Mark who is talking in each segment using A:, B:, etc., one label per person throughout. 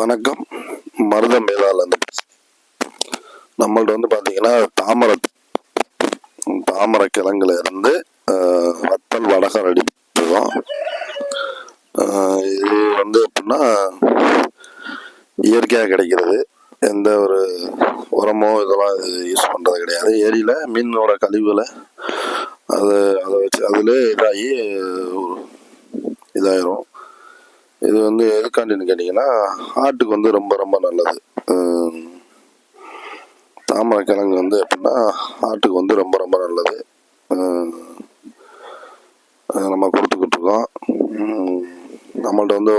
A: வணக்கம். மருதம் மேலாளர் நம்மள்ட்ட வந்து பார்த்தீங்கன்னா தாமரை கிழங்குல இருந்து வத்தல் வடகம் ரெடி பண்ணுவோம். இது வந்து எப்படின்னா இயற்கையாக கிடைக்கிறது, எந்த ஒரு உரமோ இதெல்லாம் யூஸ் பண்ணுறது கிடையாது. ஏரியில் மீனோட கழிவுகளை அதை வச்சு அதில் இதாயிரும். இது வந்து எதுக்காண்டின்னு கேட்டிங்கன்னா ஹார்ட்டுக்கு வந்து ரொம்ப ரொம்ப நல்லது. தாமரை கிழங்கு வந்து எப்படின்னா ஹார்ட்டுக்கு வந்து ரொம்ப ரொம்ப நல்லது. நம்ம கொடுத்துக்கிட்டு இருக்கோம். நம்மள்ட்ட வந்து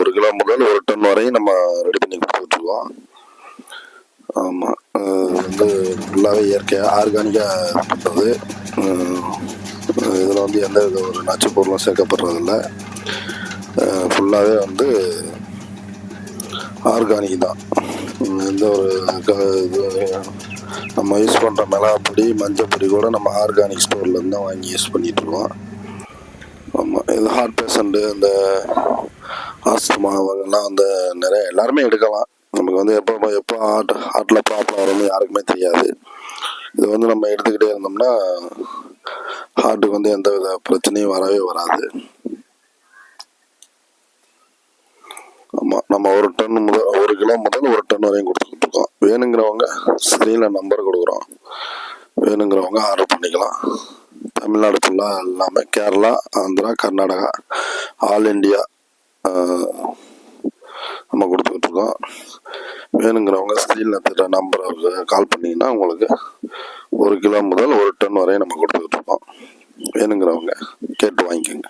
A: 1 கிலோ முதல் 1 டன் வரையும் நம்ம ரெடி பண்ணி கொடுத்துட்ருக்கோம். ஆமாம், வந்து ஃபுல்லாகவே இயற்கையாக ஆர்கானிக்காக பண்ணுறது. இதில் வந்து எந்த வித ஒரு நச்சு பொருளும் சேர்க்கப்படுறதில்ல. ஃபுல்லாகவே வந்து ஆர்கானிக் தான். எந்த ஒரு இது நம்ம யூஸ் பண்ணுற மிளகாப்பொடி மஞ்சப்பொடி கூட நம்ம ஆர்கானிக் ஸ்டோர்லேருந்து தான் வாங்கி யூஸ் பண்ணிகிட்ருக்கோம். ஆமாம், இது ஹார்ட் பேஷண்ட்டு, இந்த ஆஸ்துமா அவங்கெல்லாம் வந்து நிறைய எல்லாருமே எடுக்கலாம். நமக்கு வந்து எப்போ ஹார்ட்டில் ப்ராப்ளம் வரும்னு யாருக்குமே தெரியாது. இது வந்து நம்ம எடுத்துக்கிட்டே இருந்தோம்னா ஹார்ட்டுக்கு வந்து எந்த வித பிரச்சனையும் வரவே வராது. ஆமாம், நம்ம 1 கிலோ முதல் 1 டன் வரையும் கொடுத்துக்கிட்டு இருக்கோம். வேணுங்கிறவங்க ஸ்க்ரீனில் நம்பர் கொடுக்குறோம், வேணுங்கிறவங்க ஆர்டர் பண்ணிக்கலாம். தமிழ்நாடு ஃபுல்லாக எல்லாமே, கேரளா, ஆந்திரா, கர்நாடகா, ஆல் இண்டியா நம்ம கொடுத்துக்கிட்டு இருக்கோம். வேணுங்கிறவங்க ஸ்க்ரீனில் தர நம்பருக்கு கால் பண்ணிங்கன்னா உங்களுக்கு 1 கிலோ முதல் 1 டன் வரையும் நம்ம கொடுத்துக்கிட்டு இருக்கோம். வேணுங்கிறவங்க கேட்டு வாங்கிக்கோங்க.